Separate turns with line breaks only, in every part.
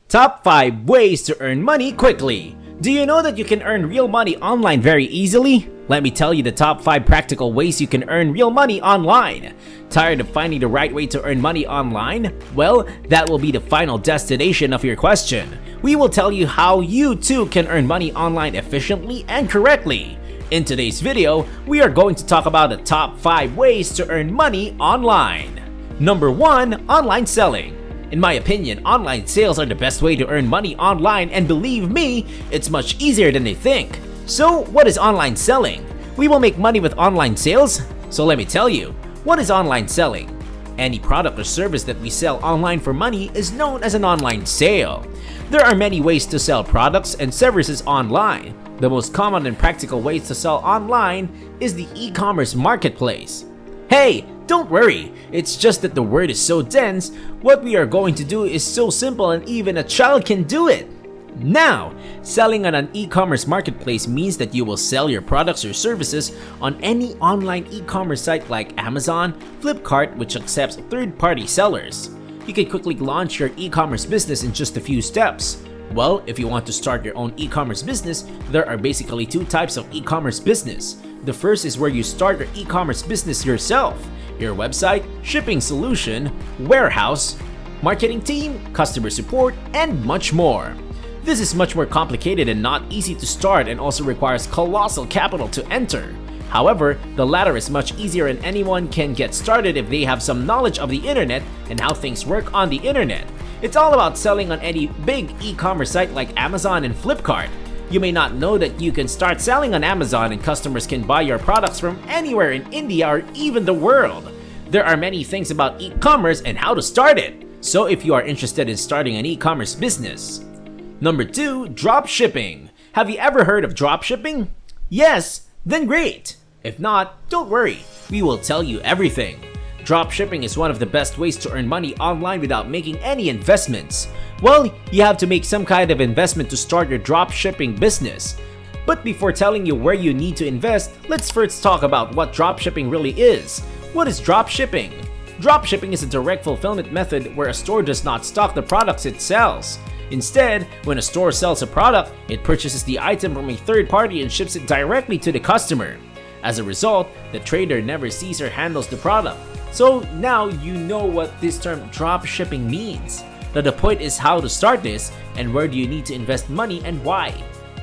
Top 5 ways to earn money quickly. Do you know that you can earn real money online very easily? Let me tell you the top 5 practical ways you can earn real money online. Tired of finding the right way to earn money online? Well, that will be the final destination of your question. We will tell you how you too can earn money online efficiently and correctly. In today's video, we are going to talk about the top 5 ways to earn money online. Number 1, online selling. In my opinion, online sales are the best way to earn money online, and believe me, it's much easier than they think. So, what is online selling? We will make money with online sales? So let me tell you, what is online selling? Any product or service that we sell online for money is known as an online sale. There are many ways to sell products and services online. The most common and practical ways to sell online is the e-commerce marketplace. Hey, don't worry, it's just that the word is so dense. What we are going to do is so simple and even a child can do it. Now, selling on an e-commerce marketplace means that you will sell your products or services on any online e-commerce site like Amazon, Flipkart, which accepts third-party sellers. You can quickly launch your e-commerce business in just a few steps. Well, if you want to start your own e-commerce business, there are basically 2 types of e-commerce business. The first is where you start your e-commerce business yourself. Your website, shipping solution, warehouse, marketing team, customer support, and much more. This is much more complicated and not easy to start, and also requires colossal capital to enter. However, the latter is much easier and anyone can get started if they have some knowledge of the internet and how things work on the internet. It's all about selling on any big e-commerce site like Amazon and Flipkart. You may not know that you can start selling on Amazon and customers can buy your products from anywhere in India or even the world. There are many things about e-commerce and how to start it. So if you are interested in starting an e-commerce business. Number 2, drop shipping. Have you ever heard of drop shipping? Yes? Then great. If not, don't worry. We will tell you everything. Drop shipping is one of the best ways to earn money online without making any investments. Well, you have to make some kind of investment to start your drop shipping business. But before telling you where you need to invest, let's first talk about what drop shipping really is. What is drop shipping? Drop shipping is a direct fulfillment method where a store does not stock the products it sells. Instead, when a store sells a product, it purchases the item from a third party and ships it directly to the customer. As a result, the trader never sees or handles the product. So now you know what this term drop shipping means. Now the point is how to start this and where do you need to invest money and why.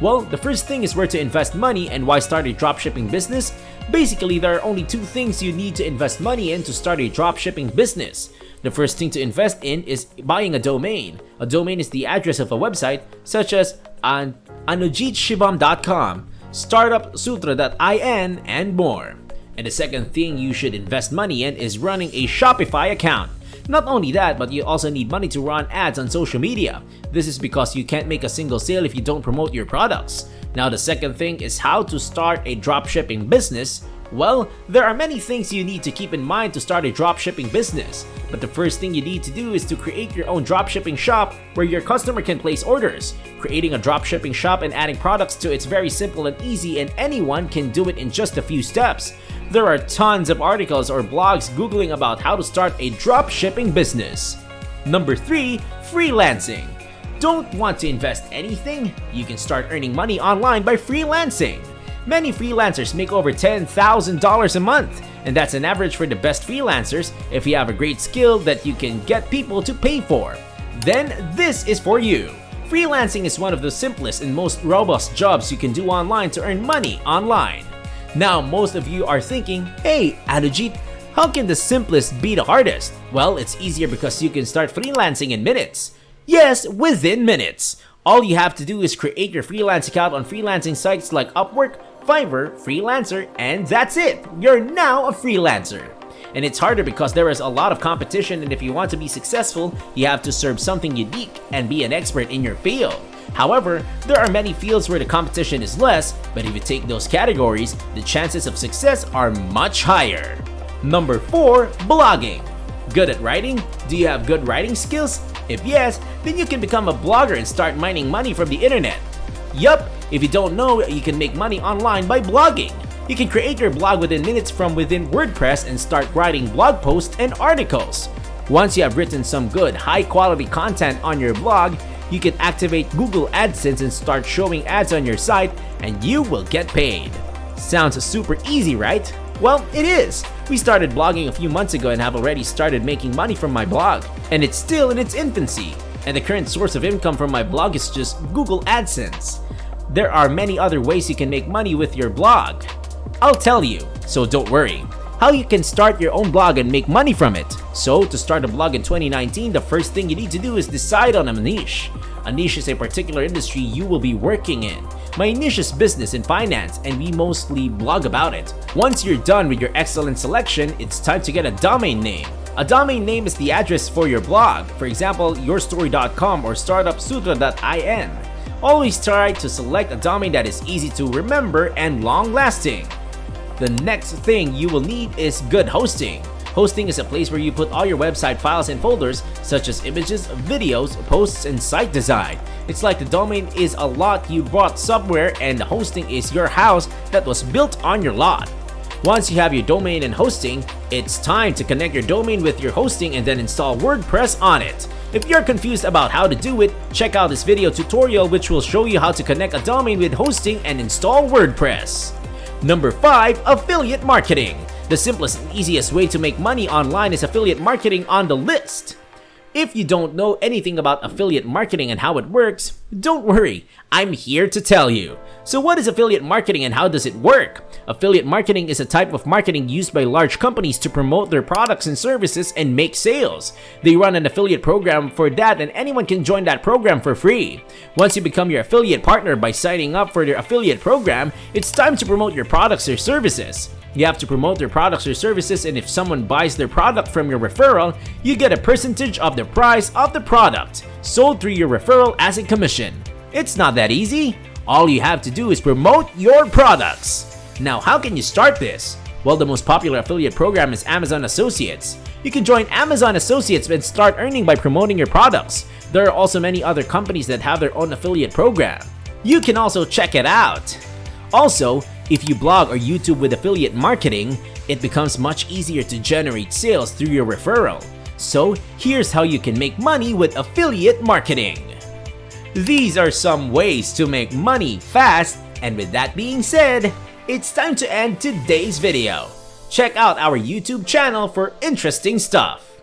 Well, the first thing is where to invest money and why start a drop shipping business. Basically, there are only 2 things you need to invest money in to start a drop shipping business. The first thing to invest in is buying a domain. A domain is the address of a website such as anujitshibam.com, startupsutra.in, and more. And the second thing you should invest money in is running a Shopify account. Not only that, but you also need money to run ads on social media. This is because you can't make a single sale if you don't promote your products. Now the second thing is how to start a dropshipping business. Well, there are many things you need to keep in mind to start a dropshipping business. But the first thing you need to do is to create your own dropshipping shop where your customer can place orders. Creating a dropshipping shop and adding products to it's very simple and easy, and anyone can do it in just a few steps. There are tons of articles or blogs googling about how to start a dropshipping business. Number 3, freelancing. Don't want to invest anything? You can start earning money online by freelancing. Many freelancers make over $10,000 a month, and that's an average for the best freelancers if you have a great skill that you can get people to pay for. Then this is for you. Freelancing is one of the simplest and most robust jobs you can do online to earn money online. Now most of you are thinking, hey Anujit, how can the simplest be the hardest? Well, it's easier because you can start freelancing in minutes. Yes, within minutes. All you have to do is create your freelance account on freelancing sites like Upwork, Fiverr, Freelancer, and that's it! You're now a freelancer! And it's harder because there is a lot of competition, and if you want to be successful, you have to serve something unique and be an expert in your field. However, there are many fields where the competition is less, but if you take those categories, the chances of success are much higher. Number 4, blogging. Good at writing? Do you have good writing skills? If yes, then you can become a blogger and start mining money from the internet. Yup, if you don't know, you can make money online by blogging. You can create your blog within minutes from within WordPress and start writing blog posts and articles. Once you have written some good, high-quality content on your blog, You can activate Google AdSense and start showing ads on your site, and you will get paid. Sounds super easy, right? Well, it is. We started blogging a few months ago and have already started making money from my blog, and it's still in its infancy. And the current source of income from my blog is just Google AdSense. There are many other ways you can make money with your blog. I'll tell you, so don't worry, how you can start your own blog and make money from it. So, to start a blog in 2019, the first thing you need to do is decide on a niche. A niche is a particular industry you will be working in. My niche is business and finance, and we mostly blog about it. Once you're done with your excellent selection, it's time to get a domain name. A domain name is the address for your blog, for example, yourstory.com or startupsutra.in. Always try to select a domain that is easy to remember and long-lasting. The next thing you will need is good hosting. Hosting is a place where you put all your website files and folders, such as images, videos, posts, and site design. It's like the domain is a lot you bought somewhere and the hosting is your house that was built on your lot. Once you have your domain and hosting, it's time to connect your domain with your hosting and then install WordPress on it. If you're confused about how to do it, check out this video tutorial which will show you how to connect a domain with hosting and install WordPress. Number 5. Affiliate marketing. The simplest and easiest way to make money online is affiliate marketing on the list. If you don't know anything about affiliate marketing and how it works, don't worry, I'm here to tell you. So what is affiliate marketing and how does it work? Affiliate marketing is a type of marketing used by large companies to promote their products and services and make sales. They run an affiliate program for that and anyone can join that program for free. Once you become your affiliate partner by signing up for their affiliate program, it's time to promote your products or services. You have to promote their products or services, and if someone buys their product from your referral, you get a percentage of the price of the product sold through your referral as a commission. It's not that easy. All you have to do is promote your products. Now, how can you start this? Well, the most popular affiliate program is Amazon Associates. You can join Amazon Associates and start earning by promoting your products. There are also many other companies that have their own affiliate program. You can also check it out. Also, if you blog or YouTube with affiliate marketing, it becomes much easier to generate sales through your referral. So, here's how you can make money with affiliate marketing. These are some ways to make money fast, and with that being said, it's time to end today's video. Check out our YouTube channel for interesting stuff.